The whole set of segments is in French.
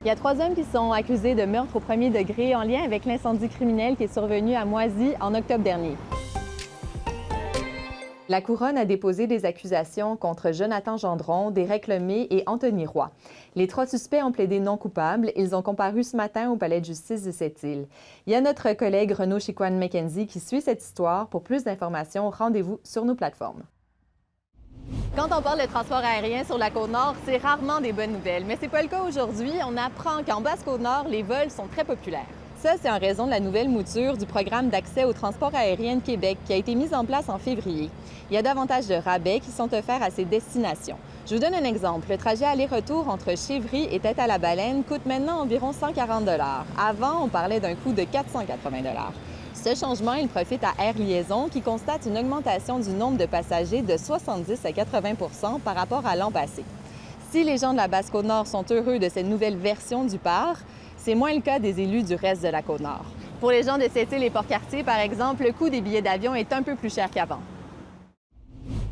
Il y a 3 hommes qui sont accusés de meurtre au premier degré en lien avec l'incendie criminel qui est survenu à Moisy en octobre dernier. La Couronne a déposé des accusations contre Jonathan Gendron, Derek Lemay et Anthony Roy. Les 3 suspects ont plaidé non coupables. Ils ont comparu ce matin au palais de justice de Sept-Îles. Il y a notre collègue Renaud Chicoine-McKenzie qui suit cette histoire. Pour plus d'informations, rendez-vous sur nos plateformes. Quand on parle de transport aérien sur la Côte-Nord, c'est rarement des bonnes nouvelles. Mais c'est pas le cas aujourd'hui. On apprend qu'en Basse-Côte-Nord, les vols sont très populaires. Ça, c'est en raison de la nouvelle mouture du programme d'accès au transport aérien de Québec qui a été mise en place en février. Il y a davantage de rabais qui sont offerts à ces destinations. Je vous donne un exemple. Le trajet aller-retour entre Chivry et Tête-à-la-Baleine coûte maintenant environ 140 $. Avant, on parlait d'un coût de 480 $. Ce changement, il profite à Air Liaison qui constate une augmentation du nombre de passagers de 70 à 80 % par rapport à l'an passé. Si les gens de la Basse-Côte-Nord sont heureux de cette nouvelle version du PAR, c'est moins le cas des élus du reste de la Côte-Nord. Pour les gens de Sept-Îles et Port-Cartier, par exemple, le coût des billets d'avion est un peu plus cher qu'avant.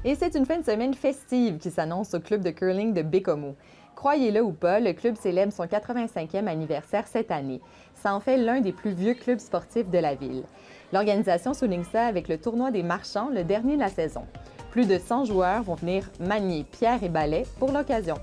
Et c'est une fin de semaine festive qui s'annonce au club de curling de Bécomo. Croyez-le ou pas, le club célèbre son 85e anniversaire cette année. Ça en fait l'un des plus vieux clubs sportifs de la ville. L'organisation souligne ça avec le tournoi des marchands, le dernier de la saison. Plus de 100 joueurs vont venir manier pierre et balai pour l'occasion.